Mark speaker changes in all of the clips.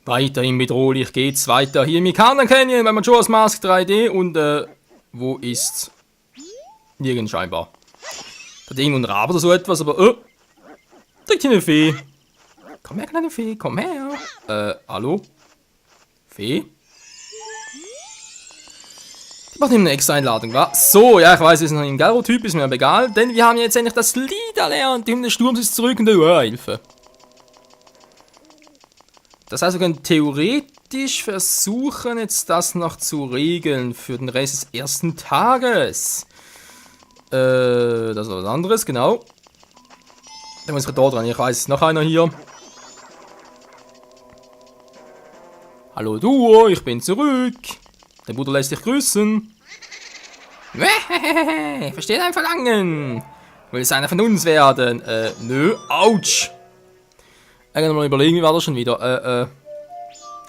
Speaker 1: Weiterhin bedrohlich geht's weiter hier im Ikana Canyon bei Majora's Mask 3D und wo ist? Nirgends scheinbar. Hat irgendwo ein Rabe oder so etwas, aber direkt hier eine Fee. Komm her, kleine Fee, komm her. Hallo? Fee? Die macht ihm eine extra Einladung, wa? So, ja, ich weiß, wir sind noch ein Garo-Typ, ist mir aber egal, denn wir haben jetzt endlich das Lied erlernt. Die Hymne des Sturms ist zurück und Hilfe. Das heißt, wir können theoretisch versuchen, jetzt das noch zu regeln für den Rest des ersten Tages. Das war was anderes, genau. Dann muss ich da dran, ich weiß, ist noch einer hier. Hallo du, ich bin zurück. Der Bruder lässt dich grüßen. Ich verstehe dein Verlangen. Will es einer von uns werden? Nö, ouch. Ich kann mal überlegen, wie war das schon wieder?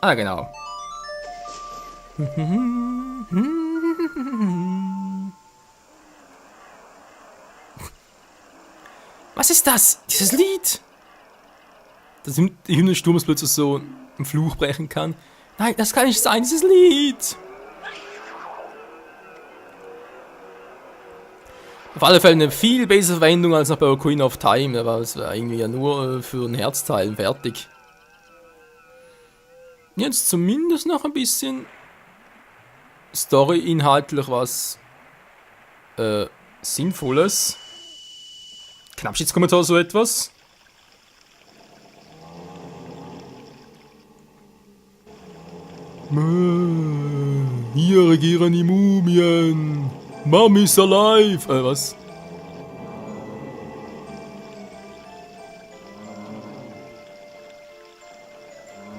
Speaker 1: Genau. Was ist das? Dieses Lied? Dass die Hymne des Sturmes plötzlich so einen Fluch brechen kann. Nein, das kann nicht sein, dieses Lied. Auf alle Fälle eine viel bessere Verwendung als noch bei Ocarina of Time, aber es war irgendwie ja nur für ein Herzteil fertig. Jetzt zumindest noch ein bisschen Story-inhaltlich was Sinnvolles. Knappschnittskommentar so etwas. Hier regieren die Mumien. Mom is alive. Was?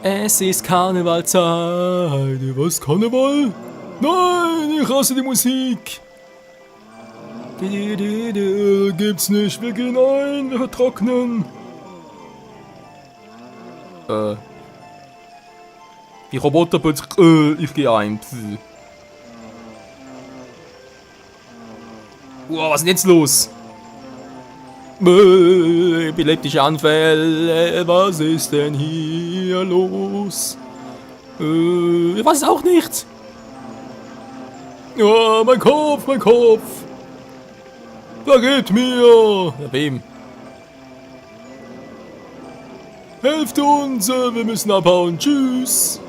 Speaker 1: Es ist Karnevalzeit. Was, Karneval? Nein, ich hasse die Musik. Gibt's nicht, wir gehen ein, wir vertrocknen. Die Roboter plötzlich, ich gehe ein. Wow, was ist denn jetzt los? Epileptische Anfälle, was ist denn hier los? Ich weiß es auch nicht. Oh, mein Kopf, mein Kopf. Vergebt mir! Ja, wem? Helft uns! Wir müssen abhauen. Tschüss!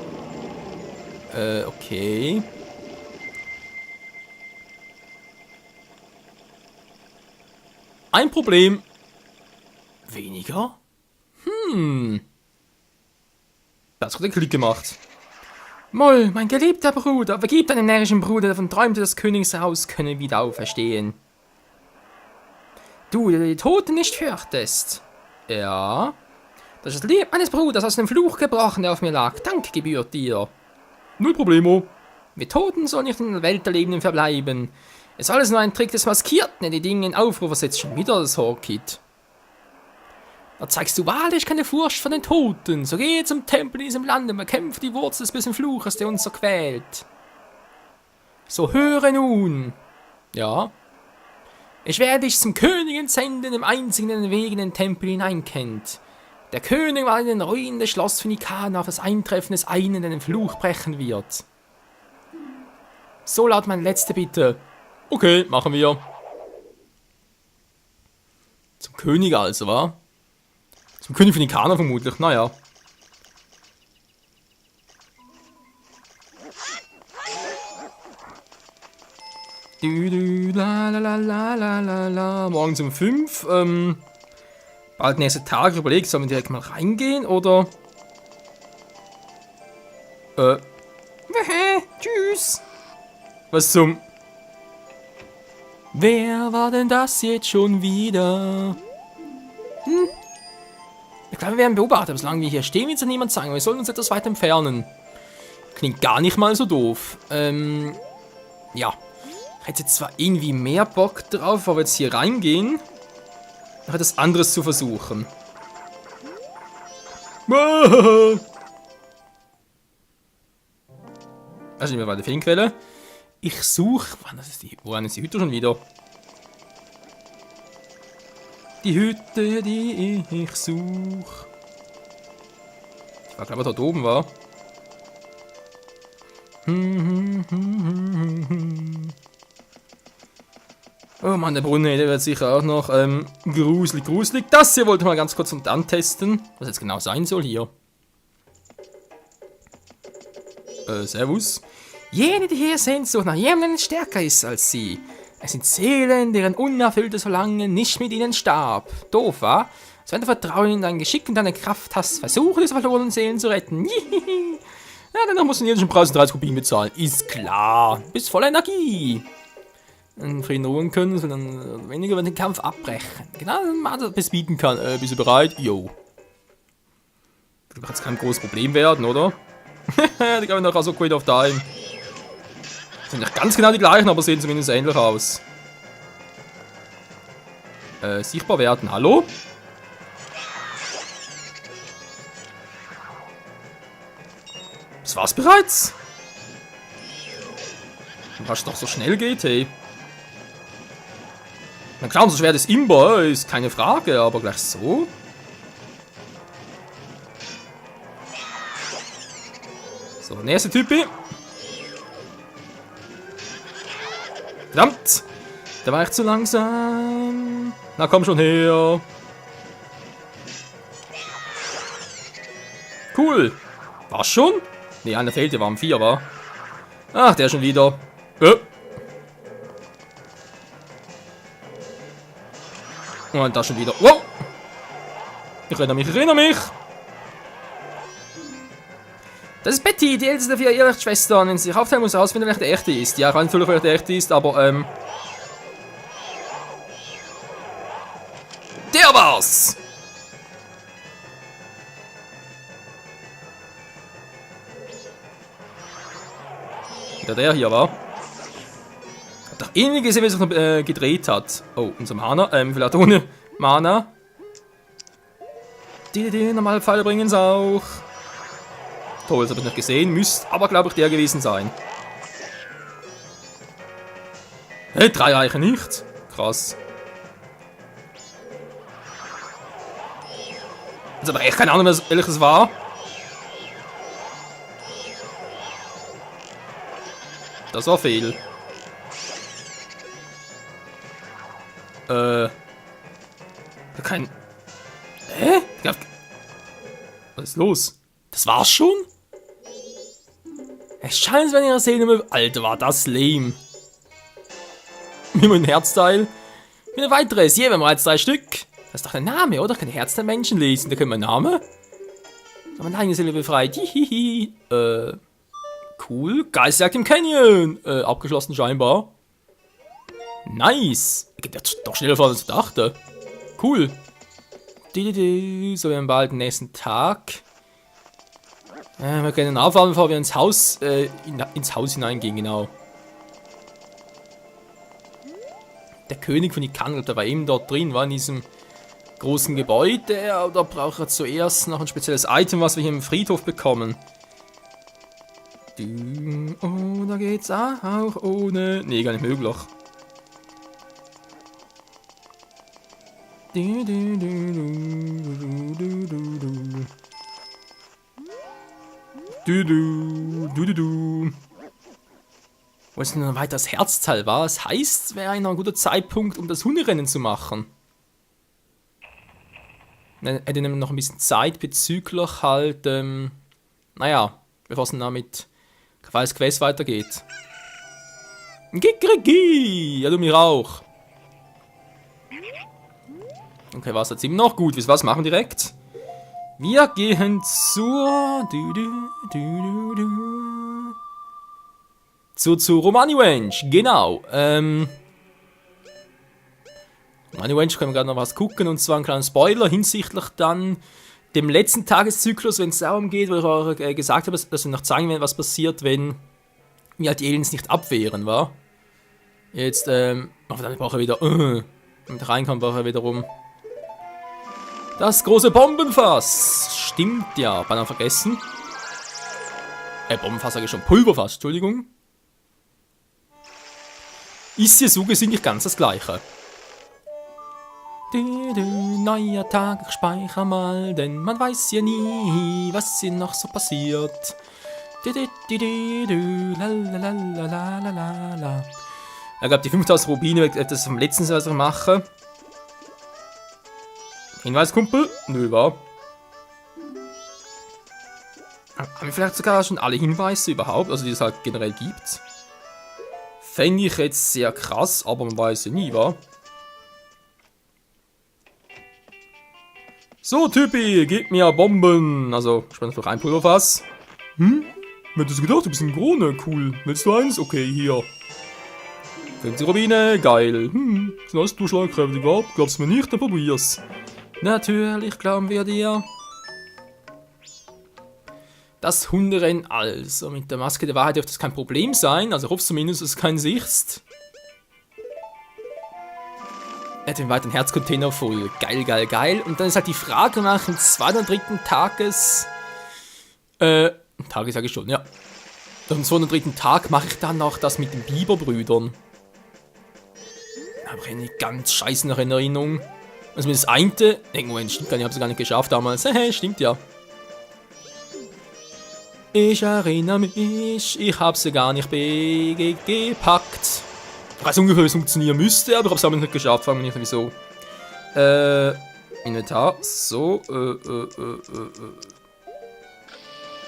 Speaker 1: Okay. Ein Problem. Weniger? Das hat den Klick gemacht. Moll, mein geliebter Bruder, vergib deinem närrischen Bruder, davon träumte, das Königshaus könne wieder auferstehen. Du, der die Toten nicht fürchtest. Ja. Das ist das Leben meines Bruders aus dem Fluch gebrochen, der auf mir lag. Dank gebührt dir. Null Problemo. Wir Toten sollen nicht in der Welt der Lebenden verbleiben. Es ist alles nur ein Trick des Maskierten, der die Dinge in Aufruhr versetzt. Schon wieder das Horkit. Da zeigst du wahrlich keine Furcht vor den Toten. So geh zum Tempel in diesem Lande, bekämpfe die Wurzel des bösen Fluches, der uns so quält. So höre nun. Ja. Ich werde dich zum König entsenden, dem einzigen, der den Weg in den Tempel hineinkennt. Der König war in den Ruinen des Schloss Finikana auf das Eintreffen des einen, der den Fluch brechen wird. So lautet meine letzte Bitte. Okay, machen wir. Zum König also, wa? Zum König Finikana vermutlich, naja. Morgens um 5. Bald nächste Tag überlegt, sollen wir direkt mal reingehen oder? Tschüss. Was zum? Wer war denn das jetzt schon wieder? Ich glaube, wir werden beobachtet, aber solange wir hier stehen, wird es ja niemand sagen. Wir sollen uns etwas weiter entfernen. Klingt gar nicht mal so doof. Ja. Ich hätte jetzt zwar irgendwie mehr Bock drauf, aber jetzt hier reingehen, noch etwas anderes zu versuchen. Also nehmen wir bei der Filmquelle. Ich suche. Woran ist die Hütte schon wieder? Die Hütte, die ich suche. Ich war, glaube ich, dort oben war. Oh Mann, der Brunnen, der wird sicher auch noch gruselig. Das hier wollte ich mal ganz kurz und antesten, was jetzt genau sein soll hier. Servus. Jene, die hier Sehnsucht nach jemandem stärker ist als sie. Es sind Seelen, deren unerfülltes Verlangen nicht mit ihnen starb. Doof, wa? So wenn du Vertrauen in dein Geschick und deine Kraft hast, versuche diese verlorenen Seelen zu retten. Ja, danach musst du jeden Preis 30 Rubin bezahlen. Ist klar. Bist voller Energie. In Frieden ruhen können, sondern weniger über den Kampf abbrechen. Genau, wenn man das bieten kann. Bist du bereit? Jo. Das wird jetzt kein großes Problem werden, oder? Die kommen noch so Quid of Time. Sind nicht ganz genau die gleichen, aber sehen zumindest ähnlich aus. Sichtbar werden. Hallo? Das war's bereits? Was doch so schnell geht, hey. Na klar, so schwer das Imber ist keine Frage, aber gleich so. So, nächste Typi. Verdammt! Der war echt zu langsam. Na komm schon her. Cool. War's schon? Ne, einer fehlte, waren 4, war. Ach, der schon wieder. Und da schon wieder. Wow! Ich erinnere mich. Das ist Betty, die älteste 4 Irrlichtschwestern. Wenn sie sich aufteilen muss, herausfinden, wer der echte ist. Ja, ich weiß natürlich, wer der echte ist, aber der war's! Wieder der hier war. Hat doch irgendwie gesehen, wie es sich gedreht hat. Oh, unser Mana. Vielleicht ohne Mana. Die normale Pfeile bringen es auch. Toll, das habe ich noch gesehen. Müsste aber, glaube ich, der gewesen sein. Hey, 3 Eichen nicht. Krass. Also aber echt keine Ahnung, welches war. Das war fehl. Kein... Hä? Was ist los? Das war's schon? Es scheint, wenn ihr sehen, Alter, war das lame. Wie mein Herzteil. Wieder weiteres. Hier, wir haben bereits 3 Stück. Das ist doch ein Name, oder? Kann Herz der Menschen lesen. Da können wir einen Namen. Aber eine eigene Seele befreit. Hihihi. Cool. Geistjagd im Canyon. Abgeschlossen scheinbar. Nice. Geht ja doch schneller vor, als ich dachte. Cool. So, wir haben bald den nächsten Tag. Wir können aufwarten, bevor wir ins Haus hineingehen, genau. Der König von Ikan, der war eben dort drin, war in diesem großen Gebäude. Oder braucht er zuerst noch ein spezielles Item, was wir hier im Friedhof bekommen? Oh, da geht's auch ohne... Nee, gar nicht möglich. Wo ist denn ein weiteres Herzteil war? Das heißt, es wäre ein guter Zeitpunkt, um das Hunderennen zu machen. Dann hätte nämlich noch ein bisschen Zeit bezüglich halt, naja, bevor es dann damit das Quest weitergeht. Gigrigi! Ja, du mir auch. Okay, was jetzt eben noch gut? Was machen wir direkt? Wir gehen zur... Zur Romani Ranch, genau. Romani Ranch können wir gerade noch was gucken, und zwar einen kleinen Spoiler hinsichtlich dann dem letzten Tageszyklus, wenn es darum geht, wo ich auch gesagt habe, dass wir noch zeigen werden, was passiert, wenn wir halt die Aliens nicht abwehren, wa? Jetzt, dann brauche ich wieder, wenn ich reinkomme, brauche ich wiederum das große Bombenfass. Stimmt ja, beinahe vergessen. Bombenfass sage ich schon, Pulverfass, Entschuldigung. Ist hier so gesehen nicht ganz das gleiche. Neuer Tag, ich speichere mal, denn man weiß ja nie, was hier noch so passiert. Lalalala. Ich glaube, die 5000 Rubine wird das vom letzten Jahr machen. Hinweis, Kumpel? Nö, war. Haben wir vielleicht sogar schon alle Hinweise überhaupt, also die es halt generell gibt? Fände ich jetzt sehr krass, aber man weiß ja nie, wa? So, Typi, gib mir Bomben. Also, ich bin noch ein Pulverfass. Hm? Hättest du gedacht, du bist ein Krone? Cool. Willst du eins? Okay, hier. 50 Rubine, geil. Ist das durchschlagkräftig, wa? Glaubst du mir nicht, dann probier's. Natürlich glauben wir dir. Das Hunderennen also. Mit der Maske der Wahrheit dürfte es kein Problem sein. Also, ich hoffe zumindest, dass es kein Sicht. Er hat den weiteren Herzcontainer voll. Geil, geil, geil. Und dann ist halt die Frage nach dem 2. oder 3. Tages... Tage sage ich schon, ja. Am 2. oder 3. Tag mache ich dann noch das mit den Biberbrüdern. Aber eine ganz scheiße nach Erinnerung. Also mit das eine... Moment, stimmt gar nicht, ich habe es gar nicht geschafft damals. Hehe, stimmt ja. Ich erinnere mich, ich habe sie gar nicht gepackt. Ich weiß ungefähr, wie es funktionieren müsste, aber ich habe es aber nicht geschafft, fragen wir nicht wieso. Inventar, so,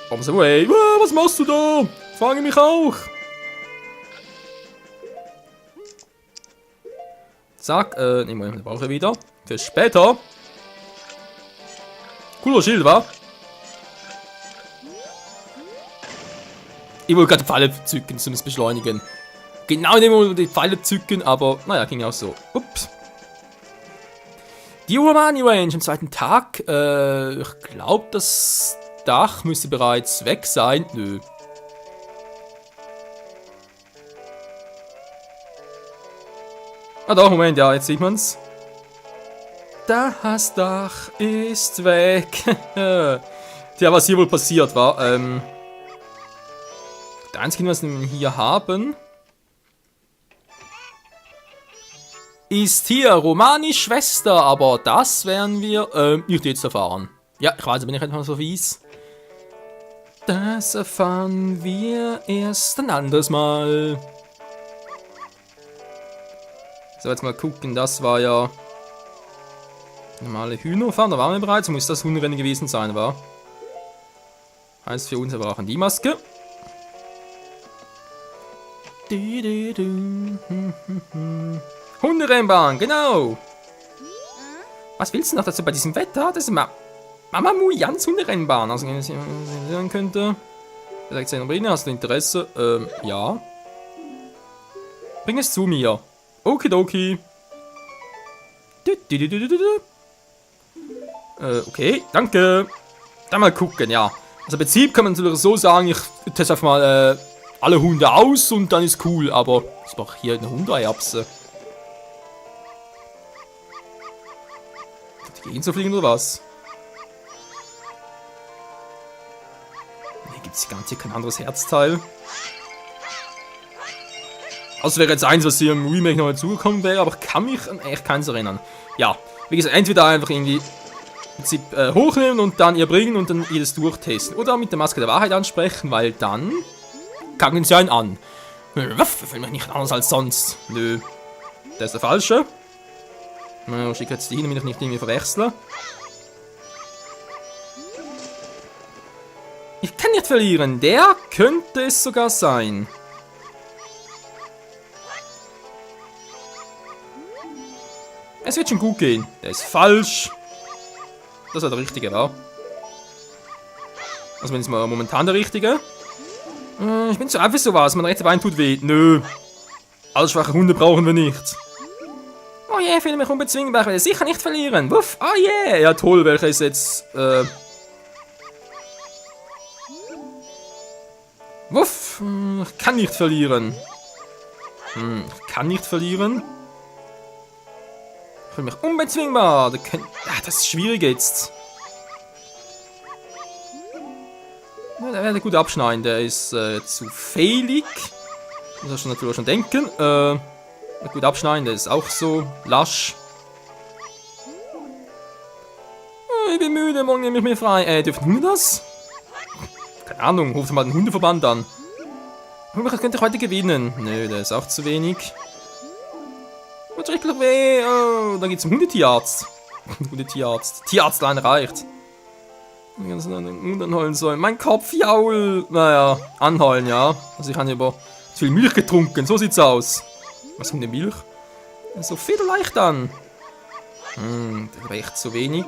Speaker 1: Bombs away. Was machst du da? Fange mich auch. Zack, nehmen wir den Bauch wieder. Für später. Cooler Schild, wa? Ich wollte gerade die Pfeile zücken, um es beschleunigen. Genau in dem Moment die Pfeile zücken, aber naja, ging auch so. Ups. Die Urmani Range am 2. Tag. Ich glaube, das Dach müsste bereits weg sein. Nö. Ah doch, Moment, ja, jetzt sieht man's. Das Dach ist weg. Tja, was hier wohl passiert war. Das Einzige, was wir hier haben, ist hier Romanis Schwester, aber das werden wir nicht jetzt erfahren. Ja, ich weiß, bin ich etwas so fies. Das erfahren wir erst ein anderes Mal. So, jetzt mal gucken, das war ja normale Hühnerfarm, da waren wir bereits, muss das Hunderennen gewesen sein, war? Heißt für uns, wir brauchen die Maske. Hunderennbahn, genau. Was willst du noch dazu bei diesem Wetter? Das ist Mama Mujans Hunderennbahn. Also, wenn ich sehen könnte. Vielleicht Sabrina, hast du Interesse? Ja. Bring es zu mir. Okidoki. Okay, danke. Dann mal gucken, ja. Also im Prinzip kann man natürlich so sagen, ich teste einfach mal alle Hunde aus und dann ist cool, aber ich mache hier eine Hundeerbse. Die gehen so fliegen oder was? Hier gibt es ganz hier kein anderes Herzteil. Also wäre jetzt eins, was hier im Remake noch dazugekommen wäre, aber ich kann mich an echt keins erinnern. Ja, wie gesagt, entweder einfach irgendwie im Prinzip hochnehmen und dann ihr bringen und dann jedes durchtesten. Oder mit der Maske der Wahrheit ansprechen, weil dann kacken sie einen an. Ich will mich nicht anders als sonst. Nö. Der ist der falsche. Ich schicke jetzt die hin, damit ich nicht irgendwie verwechseln. Ich kann nicht verlieren. Der könnte es sogar sein. Es wird schon gut gehen. Der ist falsch. Das war der richtige, war. Also wenn es mal momentan der richtige. Ich bin zu einfach sowas. Mein rechter Bein tut weh. Nö. Alle schwache Hunde brauchen wir nicht. Oh je, yeah, fühle mich unbezwingbar. Ich will sicher nicht verlieren. Wuff. Oh je. Yeah. Ja toll, welcher ist jetzt... Wuff. Ich kann nicht verlieren. Ich kann nicht verlieren. Ich fühle mich unbezwingbar. Das ist schwierig jetzt. Ja, der werde gut abschneiden. Der ist zu fehlig. Muss ich natürlich schon denken. Gut abschneiden, der ist auch so lasch. morgen nehme ich mir frei. Dürfen Hunde das? Keine Ahnung, ruft mal den Hundeverband an. Das könnte ich heute gewinnen. Nö, der ist auch zu wenig. Tut richtig weh. Oh, dann geht's zum Hundetierarzt. Hundetierarzt. Tierarztlein reicht. Die ganzen Hunde anholen sollen. Mein Kopf, jaul. Naja, anholen, ja. Also ich habe über zu viel Milch getrunken. So sieht's aus. Was für eine Milch? So federleicht an. Das war echt zu wenig.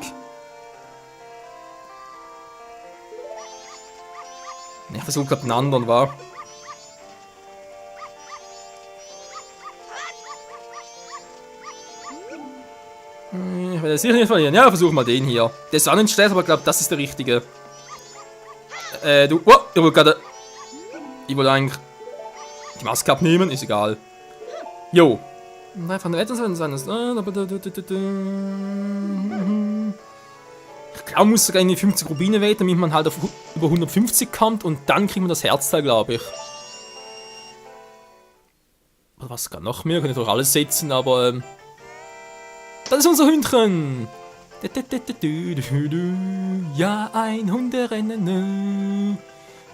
Speaker 1: Ich versuche gerade einen anderen, war. Ich werde sicher nicht verlieren. Ja, versuch mal den hier. Der ist Sonnenstern, aber ich glaube, das ist der richtige. Du. Oh, ich wollte gerade. Ich wollte eigentlich die Maske abnehmen, ist egal. Jo. Von der Wetter sein. Ich glaube, man muss sogar in die 50 Rubine wetten, damit man halt auf über 150 kommt und dann kriegt man das Herzteil, glaube ich. Oder was gar noch mehr? Kann ich doch alles setzen, aber. Das ist unser Hündchen! Ja, ein Hunderennen.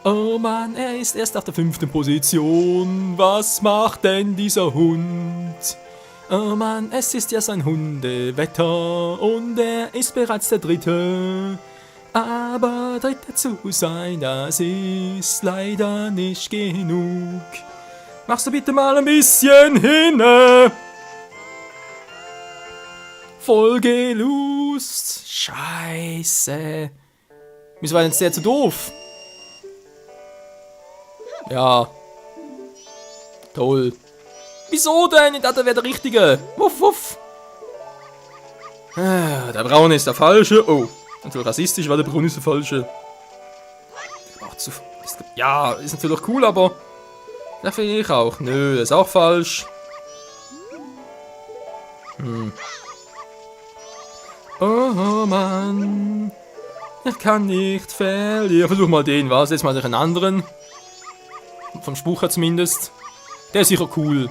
Speaker 1: Oh Mann, er ist erst auf der 5. Position. Was macht denn dieser Hund? Oh Mann, es ist ja sein Hundewetter und er ist bereits der 3. Aber 3. zu sein, das ist leider nicht genug. Machst du bitte mal ein bisschen hinne? Folgelust. Scheiße. Wieso war denn jetzt der zu doof? Ja. Toll. Wieso denn? Ich dachte, der wäre der Richtige. Wuff, wuff. Der Braune ist der Falsche. Oh. Natürlich rassistisch, weil der Braune ist der Falsche. Ja, ist natürlich cool, aber... Da finde ich auch. Nö, das ist auch falsch. Oh Mann. Ich kann nicht verlieren. Versuch mal den, was? Jetzt mal einen anderen. Vom Spruch her zumindest. Der ist sicher cool.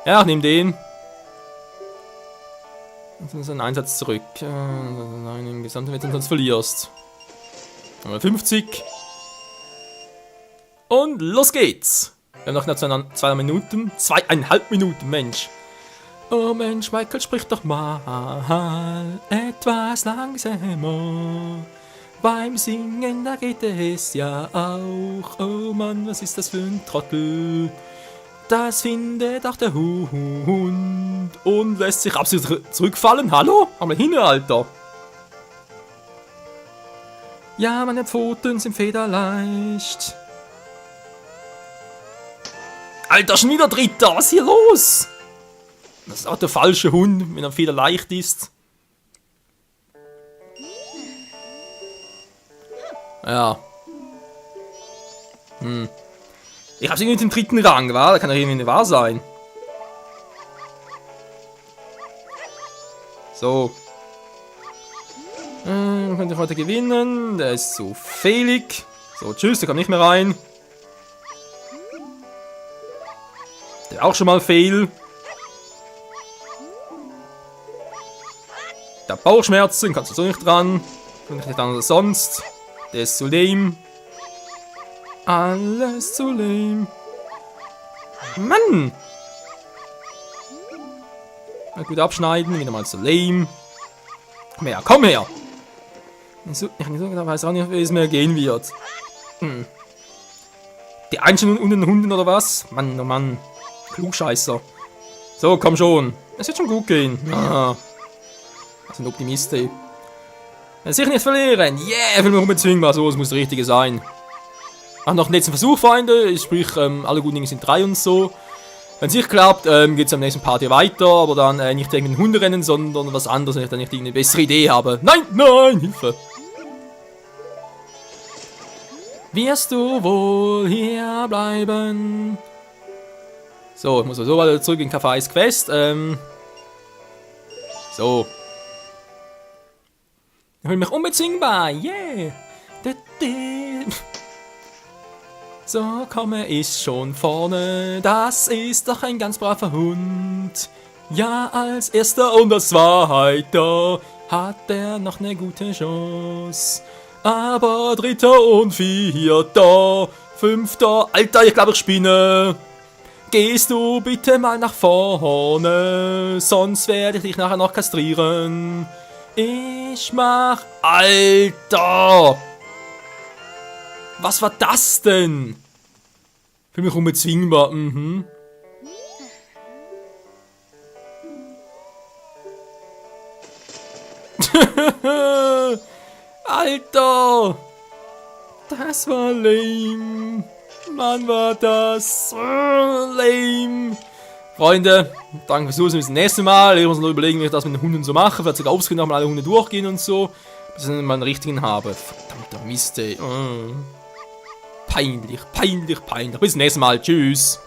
Speaker 1: Ja, ich nehme den. Das ist ein Einsatz zurück. Nein, im gesamten Wettbewerb sonst verlierst. 50. Und los geht's. Wir haben noch 2 Minuten. 2,5 Minuten, Mensch. Oh Mensch, Michael, sprich doch mal etwas langsamer. Beim Singen, da geht es ja auch. Oh Mann, was ist das für ein Trottel? Das findet auch der Hund und lässt sich absolut zurückfallen. Hallo? Einmal hin, Alter. Ja, meine Pfoten sind federleicht. Alter, schon wieder 3. Was ist hier los? Das ist auch der falsche Hund, wenn er federleicht ist. Ja. Ich hab's irgendwie mit dem 3. Rang, wa? Da kann doch irgendwie nicht wahr sein. So. Könnte ich heute gewinnen. Der ist so fehlig. So, tschüss, der kommt nicht mehr rein. Der auch schon mal fail. Der Bauchschmerzen, kannst du so nicht dran. Kann ich nicht anders sonst. Der ist zu lame. Alles zu lame. Mann! Mal gut abschneiden, wieder mal zu lame. Komm her, komm her! Ich weiß auch nicht, wie es mehr gehen wird. Die Einstellungen und den Hunden oder was? Mann, oh Mann. Klugscheißer. So, komm schon. Es wird schon gut gehen. Ah. Das ist ein Optimist, ey. Sicher nicht verlieren. Yeah, will mir unbezwingbar. So, es muss der richtige sein. Ach, noch einen letzten Versuch, Freunde. Sprich, alle guten Dinge sind 3 und so. Wenn es nicht klappt, geht es am nächsten Part hier weiter. Aber dann nicht irgendein Hunderennen, sondern was anderes, wenn ich dann nicht irgendeine bessere Idee habe. Nein, nein, Hilfe. Wirst du wohl hier bleiben? So, ich muss so weiter zurück in Café Eis Quest. So. Ich will mich unbezwingbar. Yeah. So, komm, er ist schon vorne. Das ist doch ein ganz braver Hund. Ja, als erster und als Zweiter hat er noch eine gute Chance. Aber dritter und vierter, fünfter, Alter, ich glaube ich spinne. Gehst du bitte mal nach vorne, sonst werde ich dich nachher noch kastrieren. Ich mach... Alter! Was war das denn? Für mich unbezwingbar, Alter! Das war lame. Mann, war das lame. Freunde, danke fürs Zusehen, bis zum nächsten Mal. Ich muss noch überlegen, wie ich das mit den Hunden so mache. Vielleicht sogar aufscreen nochmal alle Hunde durchgehen und so. Bis ich dann mal einen richtigen habe. Verdammter Mist, ey. Peinlich, peinlich, peinlich. Bis zum nächsten Mal. Tschüss.